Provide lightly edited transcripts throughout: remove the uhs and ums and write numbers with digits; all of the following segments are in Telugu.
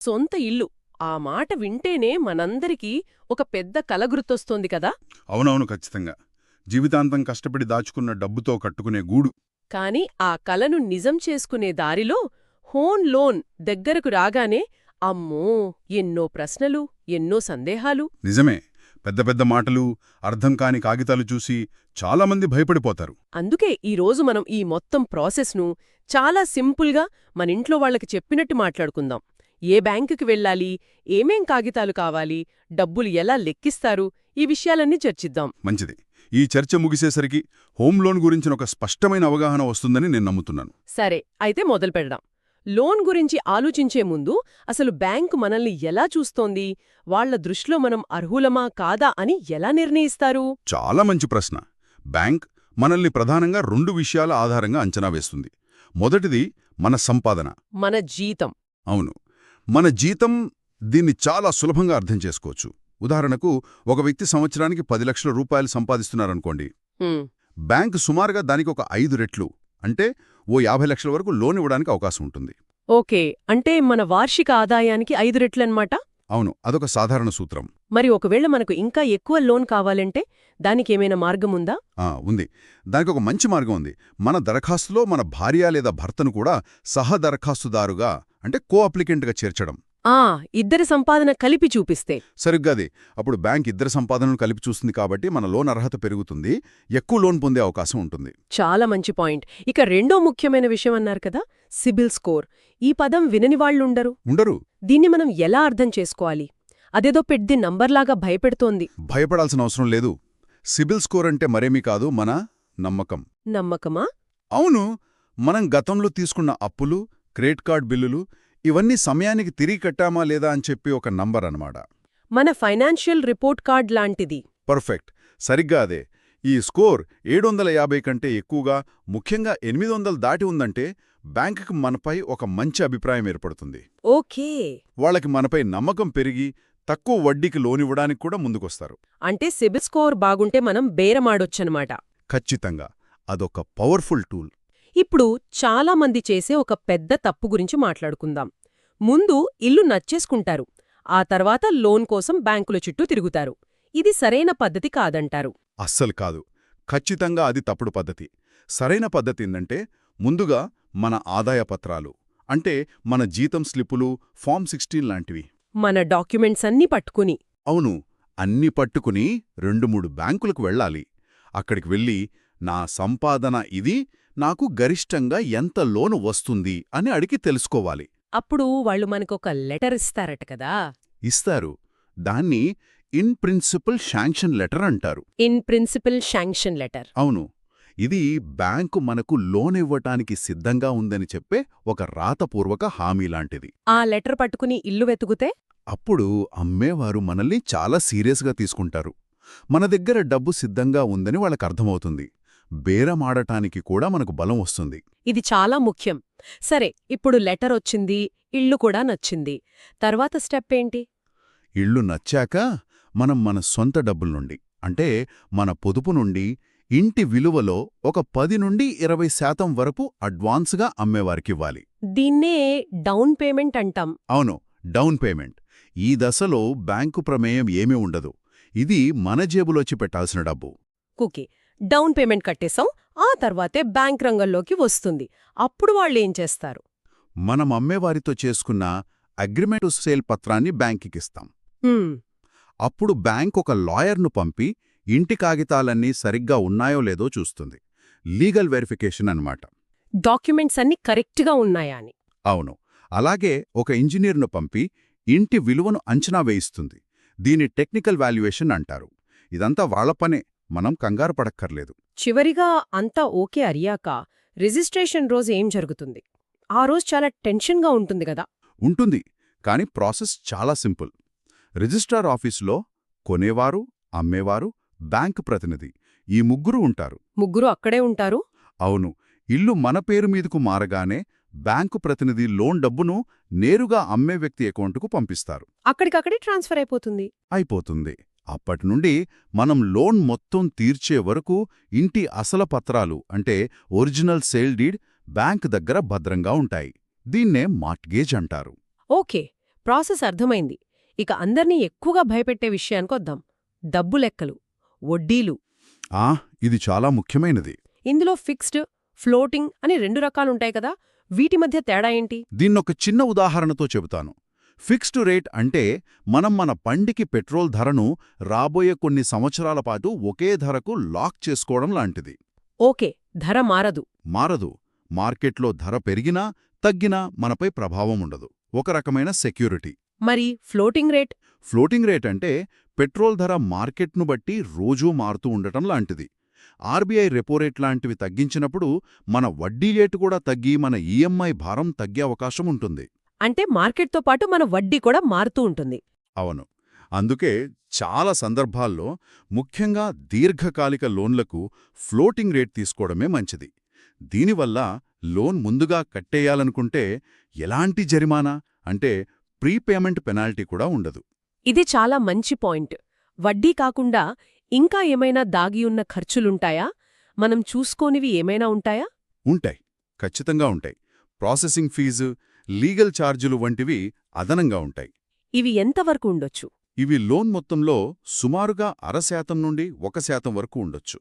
సొంత ఇల్లు. ఆ మాట వింటేనే మనందరికీ ఒక పెద్ద కల గుర్తొస్తోంది కదా. అవునవును, ఖచ్చితంగా. జీవితాంతం కష్టపడి దాచుకున్న డబ్బుతో కట్టుకునే గూడు. కాని ఆ కలను నిజం చేసుకునే దారిలో హోమ్ లోన్ దగ్గరకు రాగానే అమ్మో, ఎన్నో ప్రశ్నలు, ఎన్నో సందేహాలు. నిజమే. పెద్ద పెద్ద మాటలు, అర్థం కాని కాగితాలు చూసి చాలామంది భయపడిపోతారు. అందుకే ఈరోజు మనం ఈ మొత్తం ప్రాసెస్ను చాలా సింపుల్గా మనింట్లో వాళ్ళకి చెప్పినట్టు మాట్లాడుకుందాం. ఏ బ్యాంకుకి వెళ్ళాలి, ఏమేం కాగితాలు కావాలి, డబ్బులు ఎలా లెక్కిస్తారు, ఈ విషయాలన్నీ చర్చిద్దాం. మంచిది. ఈ చర్చ ముగిసేసరికి హోమ్ లోన్ గురించిన ఒక స్పష్టమైన అవగాహన వస్తుందని నేను నమ్ముతున్నాను. సరే, అయితే మొదలు పెడదాం. లోన్ గురించి ఆలోచించే ముందు అసలు బ్యాంకు మనల్ని ఎలా చూస్తోంది, వాళ్ల దృష్టిలో మనం అర్హులమా కాదా అని ఎలా నిర్ణయిస్తారు? చాలా మంచి ప్రశ్న. బ్యాంక్ మనల్ని ప్రధానంగా 2 విషయాల ఆధారంగా అంచనా వేస్తుంది. మొదటిది మన సంపాదన. మన జీతం. అవును, మన జీతం. దీన్ని చాలా సులభంగా అర్థం చేసుకోవచ్చు. ఉదాహరణకు, ఒక వ్యక్తి సంవత్సరానికి 10 లక్షల రూపాయలు సంపాదిస్తున్నారనుకోండి. హ్మ్. బ్యాంకు సుమారుగా దానికి ఒక 5 రెట్లు, అంటే ఓ 50 లక్షల వరకు లోన్ ఇవ్వడానికి అవకాశం ఉంటుంది. ఓకే, అంటే మన వార్షిక ఆదాయానికి 5 రెట్లన్నమాట. అవును, అదొక సాధారణ సూత్రం. మరి ఒకవేళ మనకు ఇంకా ఎక్కువ లోన్ కావాలంటే దానికేమైనా మార్గముందా? ఉంది. దానికి ఒక మంచి మార్గం ఉంది. మన దరఖాస్తులో మన భార్య లేదా భర్తను కూడా సహ దరఖాస్తుదారుగా, అంటే కో అప్లికెంట్గా చేర్చడం. ఇద్దరి సంపాదన కలిపి చూపిస్తే. సరిగ్గాది. అప్పుడు బ్యాంక్ ఇద్దరి సంపాదనను కలిపి చూస్తుంది కాబట్టి మన లోన్ అర్హత పెరుగుతుంది, ఎక్కువ లోన్ పొందే అవకాశం ఉంటుంది. చాలా మంచి పాయింట్. ఇక రెండో ముఖ్యమైన విషయం అన్నారు కదా, సిబిల్ స్కోర్. ఈ పదం వినని వాళ్ళుండరు. ఉండరు. దీన్ని మనం ఎలా అర్థం చేసుకోవాలి? అదేదో పెద్ద నంబర్లాగా భయపెడుతోంది. భయపడాల్సిన అవసరం లేదు. సిబిల్ స్కోర్ అంటే మరేమీ కాదు, మన నమ్మకం. నమ్మకమా? అవును. మనం గతంలో తీసుకున్న అప్పులు, క్రెడిట్ కార్డ్ బిల్లులు, ఇవన్నీ సమయానికి తిరిగి కట్టామా లేదా అని చెప్పి ఒక నంబర్ అన్నమాట. మన ఫైనాన్షియల్ రిపోర్ట్ కార్డ్ లాంటిది. పర్ఫెక్ట్. సరిగ్గా అదే. ఈ స్కోర్ 750 కంటే ఎక్కువగా, ముఖ్యంగా 800 దాటి ఉందంటే బ్యాంకుకి మనపై ఒక మంచి అభిప్రాయం ఏర్పడుతుంది. ఓకే. వాళ్ళకి మనపై నమ్మకం పెరిగి తక్కువ వడ్డీకి లోనివ్వడానికి కూడా ముందుకొస్తారు. అంటే సిబిల్ స్కోర్ బాగుంటే మనం బేరమాడొచ్చనమాట. ఖచ్చితంగా. అదొక పవర్ఫుల్ టూల్. ఇప్పుడు చాలా మంది చేసే ఒక పెద్ద తప్పు గురించి మాట్లాడుకుందాం. ముందు ఇల్లు నచ్చేసుకుంటారు, ఆ తర్వాత లోన్ కోసం బ్యాంకుల చుట్టూ తిరుగుతారు. ఇది సరైన పద్ధతి కాదంటారు. అస్సలు కాదు. ఖచ్చితంగా అది తప్పుడు పద్ధతి. సరైన పద్ధతి ఏందంటే, ముందుగా మన ఆదాయ పత్రాలు, అంటే మన జీతం స్లిప్పులు, ఫామ్ 16 లాంటివి, మన డాక్యుమెంట్స్ అన్నీ పట్టుకుని. అవును, అన్ని పట్టుకుని 2-3 బ్యాంకులకు వెళ్ళాలి. అక్కడికి వెళ్ళి, నా సంపాదన ఇది, నాకు గరిష్టంగా ఎంత లోను వస్తుంది అని అడిగి తెలుసుకోవాలి. అప్పుడు వాళ్ళు మనకొక లెటర్ ఇస్తారట కదా. ఇస్తారు. దాన్ని ఇన్ ప్రిన్సిపల్ శాంక్షన్ లెటర్ అంటారు. In principle sanction letter. అవును. ఇది బ్యాంకు మనకు లోన్ ఇవ్వటానికి సిద్ధంగా ఉందని చెప్పే ఒక రాతపూర్వక హామీ లాంటిది. ఆ లెటర్ పట్టుకుని ఇల్లు వెతుకుతే అప్పుడు అమ్మేవారు మనల్ని చాలా సీరియస్గా తీసుకుంటారు. మన దగ్గర డబ్బు సిద్ధంగా ఉందని వాళ్ళకర్థమవుతుంది. బేరమాడటానికి కూడా మనకు బలం వస్తుంది. ఇది చాలా ముఖ్యం. సరే, ఇప్పుడు లెటర్ వచ్చింది, ఇల్లు కూడా నచ్చింది. తర్వాత స్టెప్ ఏంటి? ఇల్లు నచ్చాక మనం మన సొంత డబ్బుల నుండి, అంటే మన పొదుపు నుండి, ఇంటి విలువలో ఒక 10 నుండి 20% వరకు అడ్వాన్స్గా అమ్మేవారికివ్వాలి. దీన్నే డౌన్ పేమెంట్ అంటాం. అవును, డౌన్ పేమెంట్. ఈ దశలో బ్యాంకు ప్రమేయం ఏమీ ఉండదు. ఇది మన జేబులోచి పెట్టాల్సిన డబ్బు. కుకి డౌన్ పేమెంట్ కట్టేశాం, ఆ తర్వాతే బ్యాంక్ రంగంలోకి వస్తుంది. అప్పుడు వాళ్ళేం చేస్తారు? మనం అమ్మేవారితో చేసుకున్న అగ్రిమెంట్ టు సేల్ పత్రాన్ని బ్యాంకుకిస్తాం. అప్పుడు బ్యాంక్ ఒక లాయర్ను పంపి ఇంటి కాగితాలన్నీ సరిగ్గా ఉన్నాయో లేదో చూస్తుంది. లీగల్ వెరిఫికేషన్ అన్నమాట. డాక్యుమెంట్స్ అన్నీ కరెక్ట్గా ఉన్నాయా అని. అవును. అలాగే ఒక ఇంజనీర్ను పంపి ఇంటి విలువను అంచనా వేయిస్తుంది. దీని టెక్నికల్ వాల్యుయేషన్ అంటారు. ఇదంతా వాళ్ల పనే, మనం కంగారు పడక్కర్లేదు. చివరిగా అంతా ఓకే అయ్యాక రిజిస్ట్రేషన్ రోజు ఏం జరుగుతుంది? ఆ రోజు చాలా టెన్షన్గా ఉంటుంది కదా. ఉంటుంది, కాని ప్రాసెస్ చాలా సింపుల్. రిజిస్ట్రార్ ఆఫీసులో కొనేవారు, అమ్మేవారు, బ్యాంకు ప్రతినిధి, ఈ ముగ్గురు ఉంటారు. ముగ్గురు అక్కడే ఉంటారు? అవును. ఇల్లు మన పేరు మీదకు మారగానే బ్యాంకు ప్రతినిధి లోన్ డబ్బును నేరుగా అమ్మే వ్యక్తి అకౌంటుకు పంపిస్తారు. అక్కడికక్కడే ట్రాన్స్ఫర్ అయిపోతుంది. అప్పటినుండి మనం లోన్ మొత్తం తీర్చే వరకు ఇంటి అసలు పత్రాలు, అంటే ఒరిజినల్ సేల్ డీడ్, బ్యాంక్ దగ్గర భద్రంగా ఉంటాయి. దీన్నే మార్ట్గేజ్ అంటారు. ఓకే. ప్రాసెస్ అర్థమైంది. ఇక అందర్నీ ఎక్కువగా భయపెట్టే విషయానికొద్దాం. డబ్బు లెక్కలు, వడ్డీలు. ఇది చాలా ముఖ్యమైనది. ఇందులో ఫిక్స్డ్, ఫ్లోటింగ్ అని 2 రకాలుంటాయి కదా, వీటి మధ్య తేడా ఏంటి? దీన్నొక చిన్న ఉదాహరణతో చెబుతాను. ఫిక్స్డ్ రేట్ అంటే మనం మన బండికి పెట్రోల్ ధరను రాబోయే కొన్ని సంవత్సరాల పాటు ఒకే ధరకు లాక్ చేసుకోవడం లాంటిది. ఓకే, ధర మారదు. మారదు. మార్కెట్లో ధర పెరిగినా తగ్గినా మనపై ప్రభావం ఉండదు. ఒక రకమైన సెక్యూరిటీ. మరి ఫ్లోటింగ్ రేట్? ఫ్లోటింగ్ రేట్ అంటే పెట్రోల్ ధర మార్కెట్ను బట్టి రోజూ మారుతూ ఉండటం లాంటిది. ఆర్బీఐ రెపోరేట్ లాంటివి తగ్గించినప్పుడు మన వడ్డీ రేటు కూడా తగ్గి మన ఈఎంఐ భారం తగ్గే అవకాశం ఉంటుంది. అంటే మార్కెట్తో పాటు మన వడ్డీ కూడా మారుతూ ఉంటుంది. అవును. అందుకే చాలా సందర్భాల్లో, ముఖ్యంగా దీర్ఘకాలిక లోన్లకు ఫ్లోటింగ్ రేట్ తీసుకోవడమే మంచిది. దీనివల్ల లోన్ ముందుగా కట్టేయాలనుకుంటే ఎలాంటి జరిమానా అంటే ప్రీపేమెంట్ పెనాల్టీ కూడా ఉండదు. ఇది చాలా మంచి పాయింట్. వడ్డీ కాకుండా ఇంకా ఏమైనా దాగియున్న ఖర్చులుంటాయా? మనం చూసుకోనివి ఏమైనా ఉంటాయా? ఉంటాయి, ఖచ్చితంగా ఉంటాయి. ప్రాసెసింగ్ ఫీజు, లీగల్ ఛార్జీలు వంటివి అదనంగా ఉంటాయి. ఇవి ఎంతవరకు ఉండొచ్చు? ఇవి లోన్ మొత్తంలో సుమారుగా 0.5% నుండి 1% వరకు ఉండొచ్చు.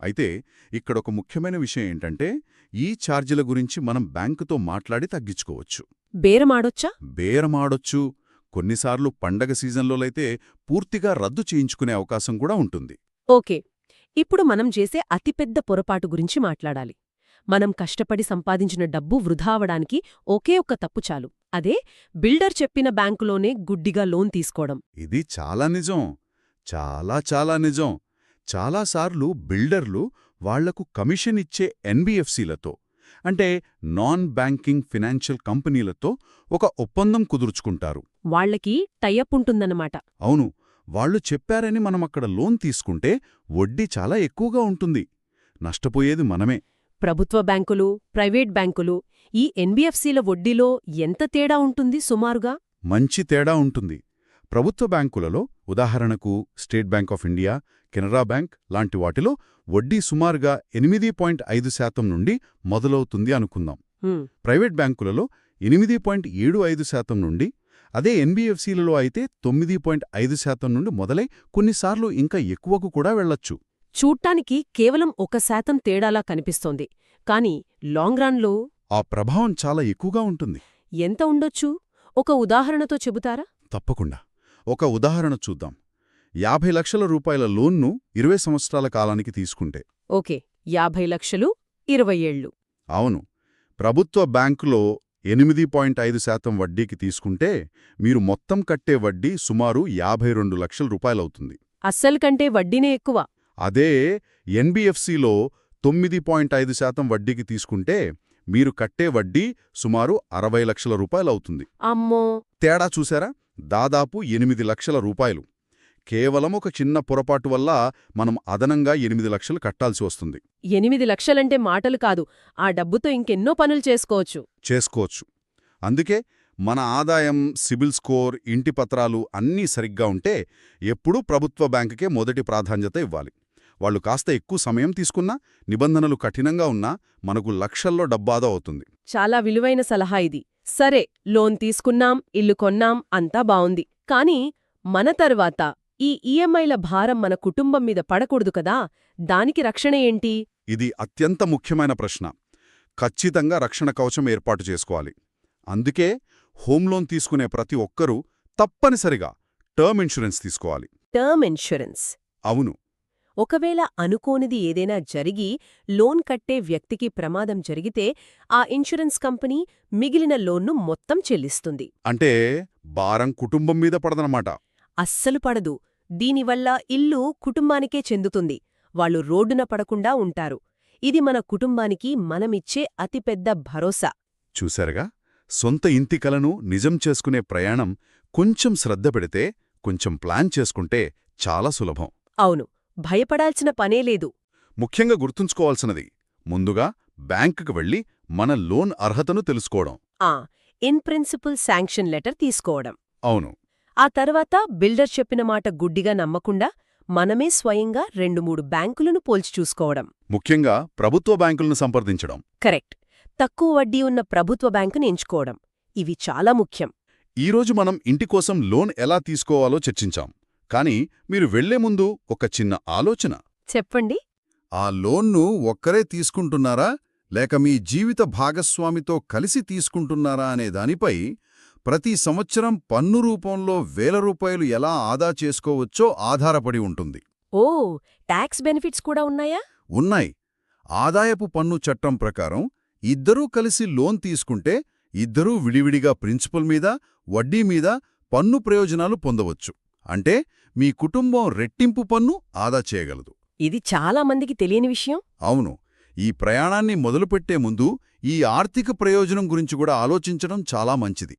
అయితే ఇక్కడొక ముఖ్యమైన విషయం ఏంటంటే, ఈ ఛార్జీల గురించి మనం బ్యాంకుతో మాట్లాడి తగ్గించుకోవచ్చు. బేరమాడొచ్చా? బేరమాడొచ్చు. కొన్నిసార్లు పండగ సీజన్లోలైతే పూర్తిగా రద్దు చేయించుకునే అవకాశం కూడా ఉంటుంది. ఓకే, ఇప్పుడు మనం చేసే అతిపెద్ద పొరపాటు గురించి మాట్లాడాలి. మనం కష్టపడి సంపాదించిన డబ్బు వృధా అవడానికి ఒకే ఒక్క తప్పు చాలు. అదే బిల్డర్ చెప్పిన బ్యాంకులోనే గుడ్డిగా లోన్ తీసుకోవడం. ఇది చాలా నిజం. చాలా నిజం. చాలాసార్లు బిల్డర్లు వాళ్లకు కమిషన్ ఇచ్చే ఎన్బిఎఫ్సిలతో, అంటే నాన్ బ్యాంకింగ్ ఫినాన్షియల్ కంపెనీలతో ఒక ఒప్పందం కుదుర్చుకుంటారు. వాళ్లకి టైఅప్ ఉంటుందన్నమాట. అవును. వాళ్లు చెప్పారని మనమక్కడ లోన్ తీసుకుంటే వడ్డీ చాలా ఎక్కువగా ఉంటుంది. నష్టపోయేది మనమే. ప్రభుత్వ బ్యాంకులు, ప్రైవేట్ బ్యాంకులు, ఈ ఎన్బిఎఫ్సిల వడ్డీలో ఎంత తేడా ఉంటుంది సుమారుగా? మంచి తేడా ఉంటుంది. ప్రభుత్వ బ్యాంకులలో, ఉదాహరణకు state bank of India, Canara bank లాంటి వాటిలో వడ్డీ సుమారుగా 8.5% నుండి మొదలవుతుంది అనుకుందాం. ప్రైవేట్ బ్యాంకులలో 8.75% నుండి, అదే ఎన్బిఎఫ్సిలలో అయితే 9.5% నుండి మొదలై కొన్నిసార్లు ఇంకా ఎక్కువకు కూడా వెళ్లొచ్చు. చూడ్డానికి కేవలం 1% తేడాలా కనిపిస్తోంది, కానీ లాంగ్ రన్లో ఆ ప్రభావం చాలా ఎక్కువగా ఉంటుంది. ఎంత ఉండొచ్చు? ఒక ఉదాహరణతో చెబుతారా? తప్పకుండా. ఒక ఉదాహరణ చూద్దాం. 50 లక్షల రూపాయల లోన్ను 20 సంవత్సరాల కాలానికి తీసుకుంటే. ఓకే, 50 లక్షలు 20 ఏళ్లు. అవును. ప్రభుత్వ బ్యాంకులో 8.5% వడ్డీకి తీసుకుంటే మీరు మొత్తం కట్టే వడ్డీ సుమారు 52 లక్షల రూపాయలవుతుంది. అస్సలు కంటే వడ్డీనే ఎక్కువ. అదే ఎన్బిఎఫ్సిలో 9.5% వడ్డీకి తీసుకుంటే మీరు కట్టే వడ్డీ సుమారు 60 లక్షల రూపాయలవుతుంది. అమ్మో! తేడా చూశారా? దాదాపు 8 లక్షల రూపాయలు. కేవలం ఒక చిన్న పొరపాటు వల్ల మనం అదనంగా 8 లక్షలు కట్టాల్సి వస్తుంది. 8 లక్షలంటే మాటలు కాదు. ఆ డబ్బుతో ఇంకెన్నో పనులు చేసుకోవచ్చు. అందుకే మన ఆదాయం, సిబిల్ స్కోర్, ఇంటి పత్రాలు అన్నీ సరిగ్గా ఉంటే ఎప్పుడూ ప్రభుత్వ బ్యాంకుకే మొదటి ప్రాధాన్యత ఇవ్వాలి. వాళ్లు కాస్త ఎక్కువ సమయం తీసుకున్నా, నిబంధనలు కఠినంగా ఉన్నా మనకు లక్షల్లో డబ్బాదా అవుతుంది. చాలా విలువైన సలహా ఇది. సరే, లోన్ తీసుకున్నాం, ఇల్లు కొన్నాం, అంతా బావుంది. కానీ మన తర్వాత ఈ ఈఎంఐల భారం మన కుటుంబం మీద పడకూడదు కదా, దానికి రక్షణ ఏంటి? ఇది అత్యంత ముఖ్యమైన ప్రశ్న. ఖచ్చితంగా రక్షణ కవచం ఏర్పాటు చేసుకోవాలి. అందుకే హోమ్ లోన్ తీసుకునే ప్రతి ఒక్కరూ తప్పనిసరిగా టర్మ్ ఇన్సూరెన్స్ తీసుకోవాలి. Term insurance? అవును. ఒకవేళ అనుకోనిది ఏదైనా జరిగి లోన్ కట్టే వ్యక్తికి ప్రమాదం జరిగితే ఆ ఇన్సూరెన్స్ కంపెనీ మిగిలిన లోన్ను మొత్తం చెల్లిస్తుంది. అంటే భారం కుటుంబం మీద పడదనమాట. అస్సలు పడదు. దీనివల్ల ఇల్లు కుటుంబానికే చెందుతుంది. వాళ్ళు రోడ్డున పడకుండా ఉంటారు. ఇది మన కుటుంబానికి మనమిచ్చే అతిపెద్ద భరోసా. చూశారుగా, సొంత ఇంటి కలను నిజం చేసుకునే ప్రయాణం కొంచెం శ్రద్ధ పెడితే, కొంచెం ప్లాన్ చేసుకుంటే చాలా సులభం. అవును, భయపడాల్సిన పనేలేదు. ముఖ్యంగా గుర్తుంచుకోవాల్సినది, ముందుగా బ్యాంకుకు వెళ్లి మన లోన్ అర్హతను తెలుసుకోవడం. ఇన్ ప్రిన్సిపల్ శాంక్షన్ లెటర్ తీసుకోవడం. అవును. ఆ తర్వాత బిల్డర్ చెప్పిన మాట గుడ్డిగా నమ్మకుండా మనమే స్వయంగా 2-3 బ్యాంకులను పోల్చి చూసుకోవడం. ముఖ్యంగా ప్రభుత్వ బ్యాంకులను సంప్రదించడం. కరెక్ట్. తక్కువ వడ్డీ ఉన్న ప్రభుత్వ బ్యాంకుని ఎంచుకోవడం. ఇవి చాలా ముఖ్యం. ఈరోజు మనం ఇంటి కోసం లోన్ ఎలా తీసుకోవాలో చర్చించాం. కానీ మీరు వెళ్లే ముందు ఒక చిన్న ఆలోచన. చెప్పండి. ఆ లోన్ను ఒక్కరే తీసుకుంటున్నారా లేక మీ జీవిత భాగస్వామితో కలిసి తీసుకుంటున్నారా అనే దానిపై ప్రతి సంవత్సరం పన్ను రూపంలో ₹1000 ఎలా ఆదా చేసుకోవచ్చో ఆధారపడి ఉంటుంది. ఓ, టాక్స్ బెనిఫిట్స్ కూడా ఉన్నాయా? ఉన్నాయి. ఆదాయపు పన్ను చట్టం ప్రకారం ఇద్దరూ కలిసి లోన్ తీసుకుంటే ఇద్దరూ విడివిడిగా ప్రిన్సిపల్ మీద, వడ్డీ మీద పన్ను ప్రయోజనాలు పొందవచ్చు. అంటే మీ కుటుంబం రెట్టింపు పన్ను ఆదా చేయగలదు. ఇది చాలా మందికి తెలియని విషయం. అవును. ఈ ప్రయాణాన్ని మొదలుపెట్టే ముందు ఈ ఆర్థిక ప్రయోజనం గురించి కూడా ఆలోచించడం చాలా మంచిది.